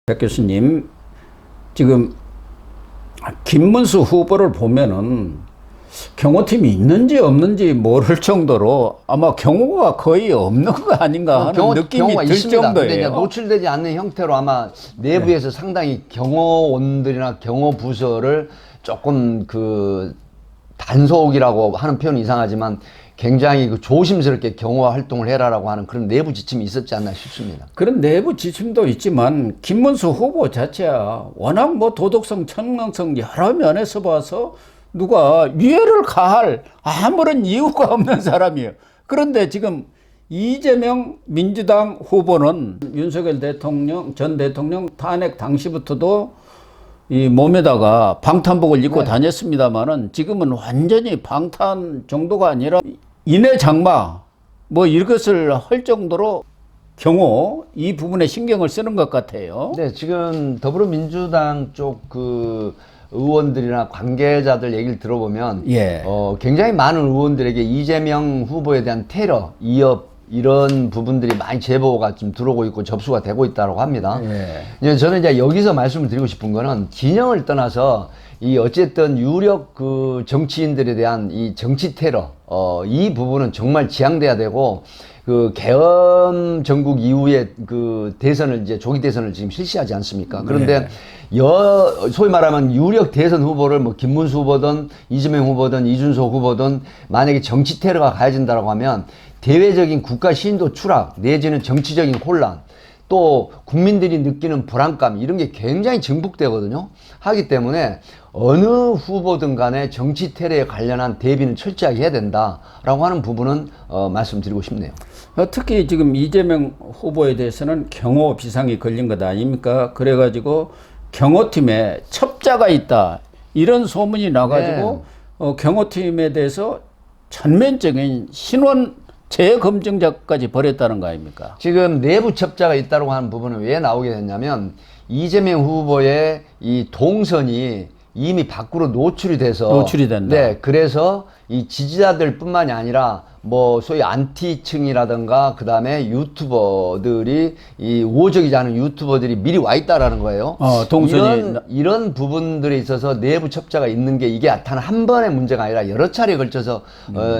백 교수님, 지금 김문수 후보를 보면은 경호팀이 있는지 없는지 모를 정도로 아마 경호가 거의 없는 거 아닌가 하는 느낌이 들 있습니다. 정도예요. 근데 이제 노출되지 않는 형태로 아마 내부에서 상당히 경호원들이나 경호부서를 조금 그 단속이라고 하는 표현이 이상하지만 굉장히 그 조심스럽게 경호 활동을 해라라고 하는 그런 내부 지침이 있었지 않나 싶습니다. 그런 내부 지침도 있지만 김문수 후보 자체야 워낙 뭐 도덕성, 청량성 여러 면에서 봐서 누가 위해를 가할 아무런 이유가 없는 사람이에요. 그런데 지금 이재명 민주당 후보는 윤석열 대통령, 전 대통령 탄핵 당시부터도 이 몸에다가 방탄복을 입고 다녔습니다만은 지금은 완전히 방탄 정도가 아니라 인해 장마 뭐 이것을 할 정도로 경호 이 부분에 신경을 쓰는 것 같아요. 네, 지금 더불어민주당 쪽 그 의원들이나 관계자들 얘기를 들어보면 예. 굉장히 많은 의원들에게 이재명 후보에 대한 테러, 위협 이런 부분들이 많이 제보가 좀 들어오고 있고 접수가 되고 있다고 합니다. 예. 저는 이제 여기서 말씀을 드리고 싶은 거는 진영을 떠나서 이 어쨌든 유력 그 정치인들에 대한 이 정치 테러, 이 부분은 정말 지양돼야 되고 그 계엄 전국 이후에 그 대선을 이제 조기 대선을 지금 실시하지 않습니까? 그런데 소위 말하면 유력 대선 후보를 뭐 김문수 후보든 이재명 후보든 이준석 후보든 만약에 정치 테러가 가해진다고 하면 대외적인 국가 신도 추락 내지는 정치적인 혼란 또 국민들이 느끼는 불안감 이런 게 굉장히 증폭되거든요. 하기 때문에 어느 후보든 간에 정치 테러에 관련한 대비는 철저하게 해야 된다라고 하는 부분은 말씀드리고 싶네요. 특히 지금 이재명 후보에 대해서는 경호 비상이 걸린 것 아닙니까? 그래가지고 경호팀에 첩자가 있다 이런 소문이 나가지고 경호팀에 대해서 전면적인 신원 재검증자까지 벌였다는 거 아닙니까? 지금 내부 첩자가 있다고 하는 부분은 왜 나오게 됐냐면 이재명 후보의 이 동선이 이미 밖으로 노출이 된다. 네, 그래서 이 지지자들 뿐만이 아니라 뭐 소위 안티층이라든가 그 다음에 유튜버들이 이 우호적이지 않은 유튜버들이 미리 와 있다라는 거예요. 동선이 이런 부분들에 있어서 내부 첩자가 있는 게 이게 단 한 번의 문제가 아니라 여러 차례에 걸쳐서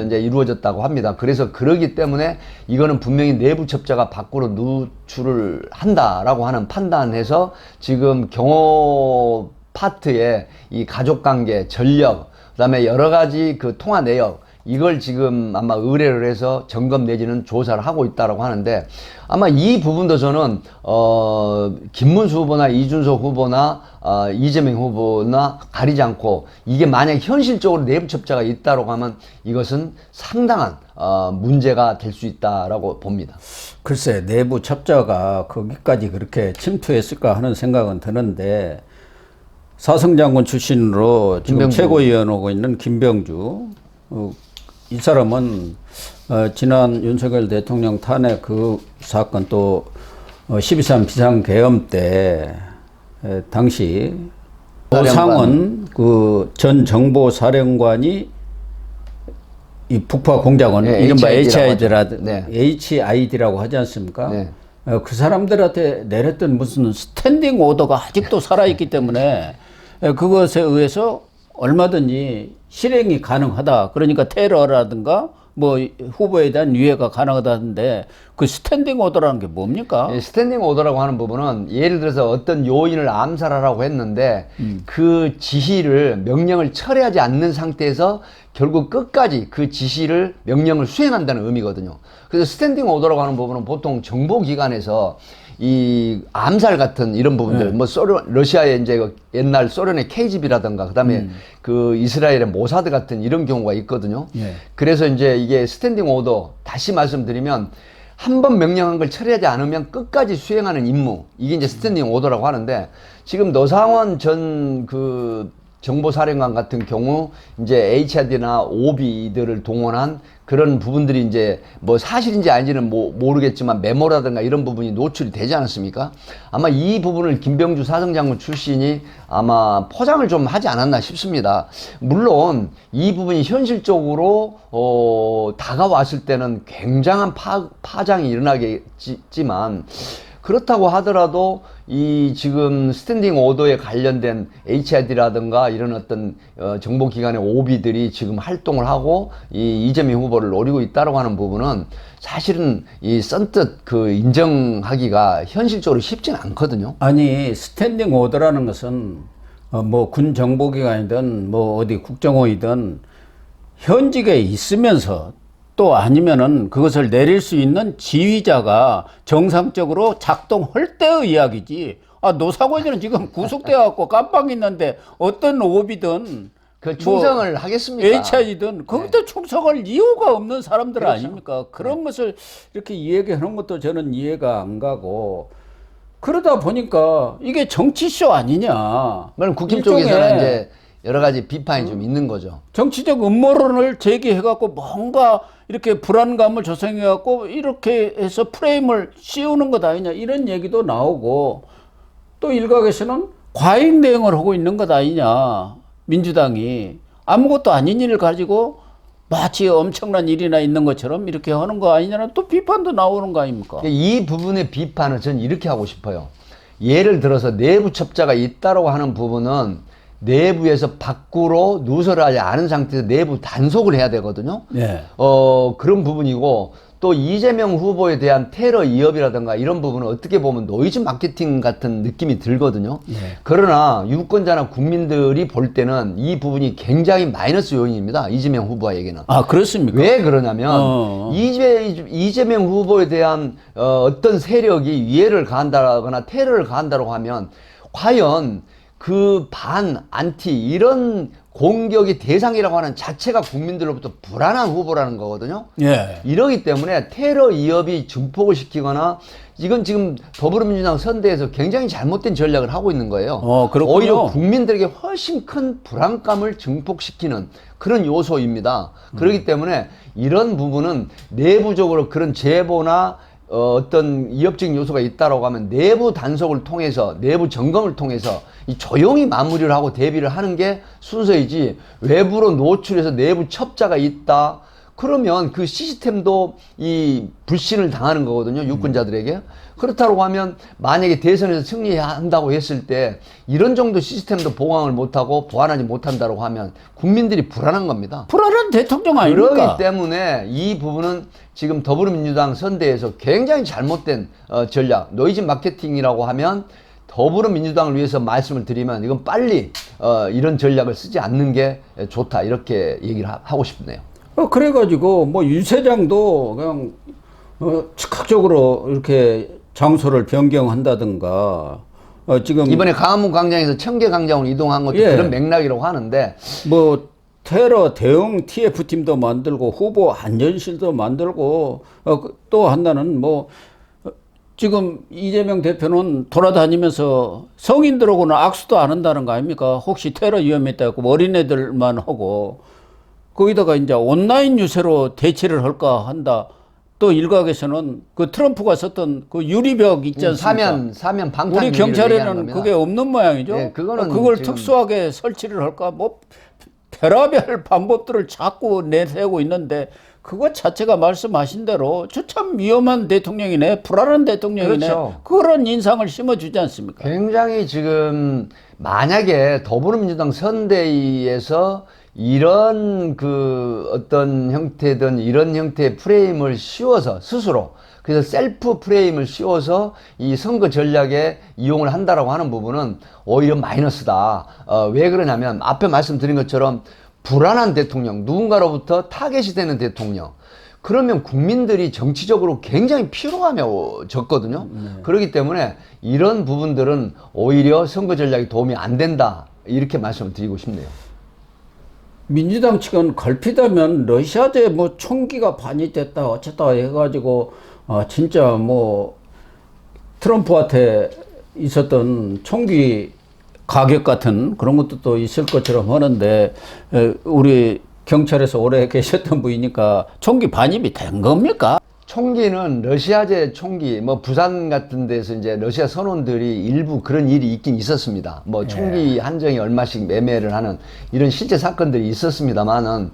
이제 이루어졌다고 합니다. 그래서 그러기 때문에 이거는 분명히 내부 첩자가 밖으로 누출을 한다라고 하는 판단해서 지금 경호 파트에 이 가족관계, 전력, 그 다음에 여러 가지 그 통화 내역, 이걸 지금 아마 의뢰를 해서 점검 내지는 조사를 하고 있다고 하는데 아마 이 부분도 저는, 김문수 후보나 이준석 후보나, 이재명 후보나 가리지 않고 이게 만약 현실적으로 내부 첩자가 있다고 하면 이것은 상당한, 문제가 될 수 있다라고 봅니다. 글쎄, 내부 첩자가 거기까지 그렇게 침투했을까 하는 생각은 드는데 사성장군 출신으로 지금 최고위원하고 있는 김병주 이 사람은 지난 윤석열 대통령 탄핵 그 사건 또 12.3 비상계엄 때 당시 노상원 그 전 정보사령관이 이 북파 공작원 이른바 HID라고 하지 않습니까? 네. 그 사람들한테 내렸던 무슨 스탠딩 오더가 아직도 살아있기 때문에 그것에 의해서 얼마든지 실행이 가능하다. 그러니까 테러라든가 뭐 후보에 대한 유해가 가능하다는데 그 스탠딩 오더라는 게 뭡니까? 스탠딩 오더라고 하는 부분은 예를 들어서 어떤 요인을 암살하라고 했는데 그 지시를 명령을 철회하지 않는 상태에서 결국 끝까지 그 지시를 명령을 수행한다는 의미거든요. 그래서 스탠딩 오더라고 하는 부분은 보통 정보기관에서 이 암살 같은 이런 부분들, 뭐 러시아의 이제 옛날 소련의 KGB라든가 그다음에 그 이스라엘의 모사드 같은 이런 경우가 있거든요. 그래서 이제 이게 스탠딩 오더 다시 말씀드리면 한 번 명령한 걸 처리하지 않으면 끝까지 수행하는 임무, 이게 이제 스탠딩 오더라고 하는데 지금 노상원 전 그 정보사령관 같은 경우 이제 HRD나 OB들을 동원한 그런 부분들이 이제 뭐 사실인지 아닌지는 모르겠지만 메모라든가 이런 부분이 노출이 되지 않았습니까? 아마 이 부분을 김병주 사성장군 출신이 아마 포장을 좀 하지 않았나 싶습니다. 물론 이 부분이 현실적으로 다가왔을 때는 굉장한 파장이 일어나겠지만 그렇다고 하더라도 이 지금 스탠딩 오더에 관련된 HID라든가 이런 어떤 정보기관의 오비들이 지금 활동을 하고 이 이재명 후보를 노리고 있다고 하는 부분은 사실은 이 선뜻 그 인정하기가 현실적으로 쉽지는 않거든요. 아니, 스탠딩 오더라는 것은 뭐 군 정보기관이든 뭐 어디 국정원이든 현직에 있으면서 또 아니면은 그것을 내릴 수 있는 지휘자가 정상적으로 작동할 때의 이야기지. 아, 노사관들은 지금 구속돼 갖고 깜빵 있는데 어떤 오비든 그 충성을 하겠습니까? HI든 거기다 충성할 이유가 없는 사람들 그렇죠. 아닙니까? 그런 것을 이렇게 이야기하는 것도 저는 이해가 안 가고, 그러다 보니까 이게 정치쇼 아니냐. 물론 국힘 일종의 쪽에서는 이제 여러 가지 비판이 좀 있는 거죠. 정치적 음모론을 제기해갖고 뭔가 이렇게 불안감을 조성해갖고 이렇게 해서 프레임을 씌우는 것 아니냐, 이런 얘기도 나오고, 또 일각에서는 과잉 대응을 하고 있는 것 아니냐, 민주당이 아무것도 아닌 일을 가지고 마치 엄청난 일이나 있는 것처럼 이렇게 하는 거 아니냐는 또 비판도 나오는 거 아닙니까? 이 부분의 비판은 저는 이렇게 하고 싶어요. 예를 들어서 내부 첩자가 있다고 하는 부분은 내부에서 밖으로 누설하지 않은 상태에서 내부 단속을 해야 되거든요. 네. 그런 부분이고, 또 이재명 후보에 대한 테러 위협이라든가 이런 부분은 어떻게 보면 노이즈 마케팅 같은 느낌이 들거든요. 네. 그러나 유권자나 국민들이 볼 때는 이 부분이 굉장히 마이너스 요인입니다. 이재명 후보에게는. 아, 그렇습니까? 왜 그러냐면 이재명 후보에 대한 어떤 세력이 위해를 가한다거나 테러를 가한다고 하면 과연 그 안티 이런 공격의 대상이라고 하는 자체가 국민들로부터 불안한 후보라는 거거든요. 예. 이러기 때문에 테러 위협이 증폭을 시키거나, 이건 지금 더불어민주당 선대에서 굉장히 잘못된 전략을 하고 있는 거예요. 그렇군요. 오히려 국민들에게 훨씬 큰 불안감을 증폭시키는 그런 요소입니다. 그렇기 때문에 이런 부분은 내부적으로 그런 제보나 어떤 위협적인 요소가 있다라고 하면 내부 단속을 통해서, 내부 점검을 통해서 이 조용히 마무리를 하고 대비를 하는 게 순서이지, 외부로 노출해서 내부 첩자가 있다 그러면 그 시스템도 이 불신을 당하는 거거든요, 유권자들에게. 그렇다고 하면 만약에 대선에서 승리한다고 했을 때 이런 정도 시스템도 보강을 못하고 보완하지 못한다고 하면 국민들이 불안한 겁니다. 불안한 대통령 아닙니까? 그렇기 때문에 이 부분은 지금 더불어민주당 선대에서 굉장히 잘못된 전략, 노이즈 마케팅이라고 하면, 더불어민주당을 위해서 말씀을 드리면 이건 빨리 이런 전략을 쓰지 않는 게 좋다, 이렇게 얘기를 하고 싶네요. 그래가지고 뭐 윤세장도 그냥 즉각적으로 이렇게 장소를 변경한다든가, 지금 이번에 광화문 광장에서 청계광장으로 이동한 것도 예. 그런 맥락이라고 하는데, 뭐 테러 대응 TF팀도 만들고 후보 안전실도 만들고, 또 한다는 뭐 지금 이재명 대표는 돌아다니면서 성인들하고는 악수도 안 한다는 거 아닙니까? 혹시 테러 위험했다 고 어린애들만 하고, 거기다가 이제 온라인 유세로 대체를 할까 한다. 또 일각에서는 그 트럼프가 썼던 그 유리벽 있지 않습니까? 사면 방탄 우리 얘기하는 경찰에는 겁니다. 그게 없는 모양이죠. 네, 그거는 그걸 지금 특수하게 설치를 할까? 뭐 별의별 방법들을 자꾸 내세우고 있는데, 그것 자체가 말씀하신 대로 저 참 위험한 대통령이네, 불안한 대통령이네, 그렇죠. 그런 인상을 심어주지 않습니까? 굉장히 지금 만약에 더불어민주당 선대위에서 이런 그 어떤 형태든 이런 형태의 프레임을 씌워서 스스로, 그래서 셀프 프레임을 씌워서 이 선거 전략에 이용을 한다라고 하는 부분은 오히려 마이너스다. 왜 그러냐면 앞에 말씀드린 것처럼 불안한 대통령, 누군가로부터 타겟이 되는 대통령, 그러면 국민들이 정치적으로 굉장히 피로하며졌거든요. 그렇기 때문에 이런 부분들은 오히려 선거 전략에 도움이 안 된다, 이렇게 말씀을 드리고 싶네요. 민주당 측은 걸핏하면 러시아제 뭐 총기가 반입됐다 어쨌다 해가지고 진짜 뭐 트럼프한테 있었던 총기 가격 같은 그런 것도 또 있을 것처럼 하는데, 우리 경찰에서 오래 계셨던 분이니까 총기 반입이 된 겁니까? 총기는 러시아제 총기, 뭐 부산 같은 데서 이제 러시아 선원들이 일부 그런 일이 있긴 있었습니다. 뭐 총기 한정이 얼마씩 매매를 하는 이런 실제 사건들이 있었습니다만은,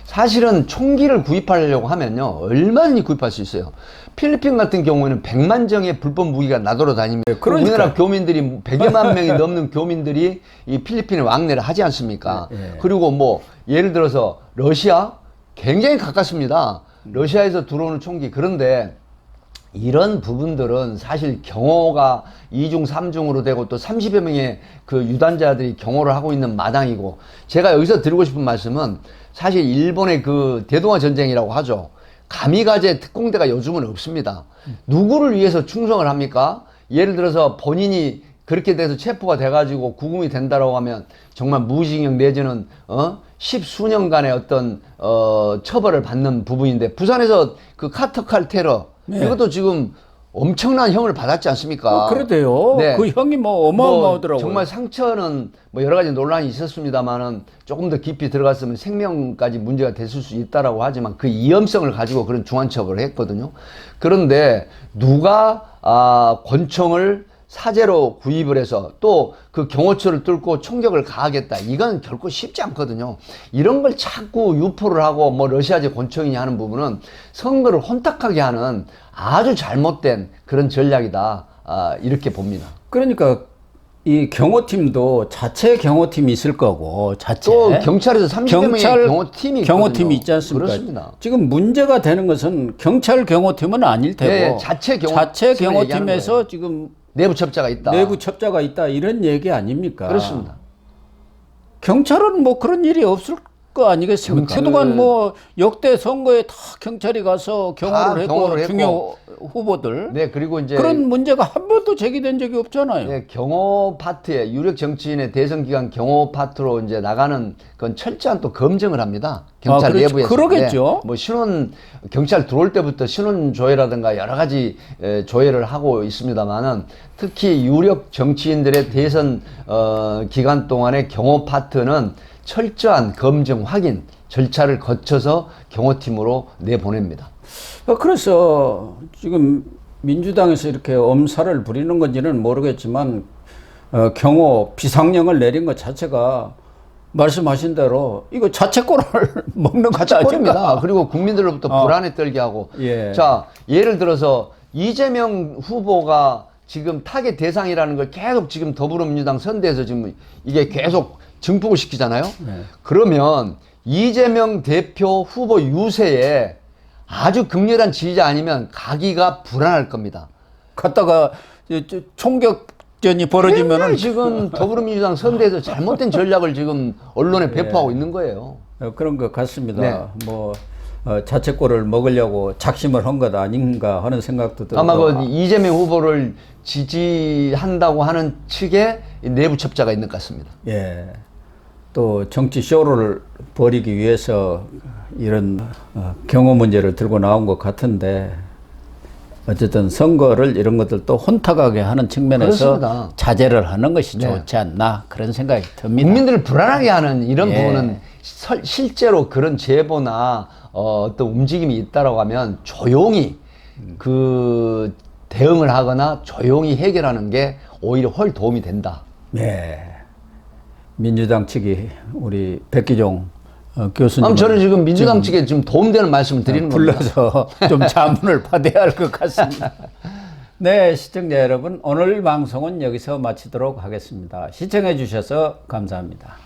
사실은 총기를 구입하려고 하면요, 얼마든지 구입할 수 있어요. 필리핀 같은 경우에는 100만 정의 불법 무기가 나돌아다닙니다. 그러니까요. 우리나라 교민들이 100여만 명이 넘는 교민들이 이 필리핀에 왕래를 하지 않습니까? 그리고 뭐 예를 들어서 러시아 굉장히 가깝습니다. 러시아에서 들어오는 총기. 그런데 이런 부분들은 사실 경호가 2중, 3중으로 되고 또 30여 명의 그 유단자들이 경호를 하고 있는 마당이고, 제가 여기서 드리고 싶은 말씀은 사실 일본의 그 대동아 전쟁이라고 하죠. 가미가제 특공대가 요즘은 없습니다. 누구를 위해서 충성을 합니까? 예를 들어서 본인이 그렇게 돼서 체포가 돼가지고 구금이 된다라고 하면 정말 무기징역 내지는 십수년간의 어떤 처벌을 받는 부분인데, 부산에서 그 카터칼 테러, 네. 이것도 지금 엄청난 형을 받았지 않습니까? 그래도요. 네. 그 형이 뭐 어마어마하더라고요. 정말 상처는 뭐 여러 가지 논란이 있었습니다만은 조금 더 깊이 들어갔으면 생명까지 문제가 됐을 수 있다라고 하지만 그 위험성을 가지고 그런 중환처벌을 했거든요. 그런데 누가 권총을 사제로 구입을 해서 또 그 경호처를 뚫고 총격을 가하겠다, 이건 결코 쉽지 않거든요. 이런 걸 자꾸 유포를 하고 뭐 러시아제 권총이냐 하는 부분은 선거를 혼탁하게 하는 아주 잘못된 그런 전략이다, 이렇게 봅니다. 그러니까 이 경호팀도 자체 경호팀이 있을 거고, 자체 또 경찰에서 30여 명의 경호팀이 있거든요. 있지 않습니까? 그렇습니다. 지금 문제가 되는 것은 경찰 경호팀은 아닐 테고, 네, 자체 경호팀에서 지금 내부 첩자가 있다. 내부 첩자가 있다, 이런 얘기 아닙니까? 그렇습니다. 경찰은 뭐 그런 일이 없을 거 아니겠습니까? 그동안 뭐 역대 선거에 다 경찰이 가서 경호를 했고, 중요 후보들. 네, 그리고 이제 그런 문제가 한 번도 제기된 적이 없잖아요. 네, 경호 파트에 유력 정치인의 대선 기간 경호 파트로 이제 나가는 건 철저한 또 검증을 합니다. 경찰 그렇죠. 내부에서. 그러겠죠. 네, 뭐 신원 경찰 들어올 때부터 신원 조회라든가 여러 가지 조회를 하고 있습니다만은, 특히 유력 정치인들의 대선 기간 동안의 경호 파트는 철저한 검증 확인 절차를 거쳐서 경호팀으로 내보냅니다. 그래서 지금 민주당에서 이렇게 엄살을 부리는 건지는 모르겠지만, 경호 비상령을 내린 것 자체가 말씀하신 대로 이거 자책골을 먹는 것 자책골입니다. 그리고 국민들로부터 불안에 떨게 하고. 예. 자, 예를 들어서 이재명 후보가 지금 타겟 대상이라는 걸 계속 지금 더불어민주당 선대에서 지금 이게 계속 증폭을 시키잖아요. 네. 그러면 이재명 대표 후보 유세에 아주 극렬한 지지자 아니면 가기가 불안할 겁니다. 갔다가 총격전이 벌어지면은 지금 더불어민주당 선대에서 잘못된 전략을 지금 언론에 배포하고 있는 거예요. 그런 것 같습니다. 네. 뭐 자책골을 먹으려고 작심을 한 것 아닌가 하는 생각도 들고. 아마 그 이재명 후보를 지지한다고 하는 측에 내부 첩자가 있는 것 같습니다. 예. 또 정치 쇼를 벌이기 위해서 이런 경호 문제를 들고 나온 것 같은데, 어쨌든 선거를 이런 것들도 혼탁하게 하는 측면에서 그렇습니다. 자제를 하는 것이 네. 좋지 않나, 그런 생각이 듭니다. 국민들을 불안하게 하는 이런 예. 부분은 실제로 그런 제보나 어떤 움직임이 있다라고 하면 조용히 그 대응을 하거나 조용히 해결하는 게 오히려 훨 도움이 된다. 네. 민주당 측이 우리 백기종 교수님 저는 지금 민주당 측에 좀 도움되는 말씀을 드리는 겁니다. 불러서 좀 자문을 받아야 할 것 같습니다. 네, 시청자 여러분, 오늘 방송은 여기서 마치도록 하겠습니다. 시청해 주셔서 감사합니다.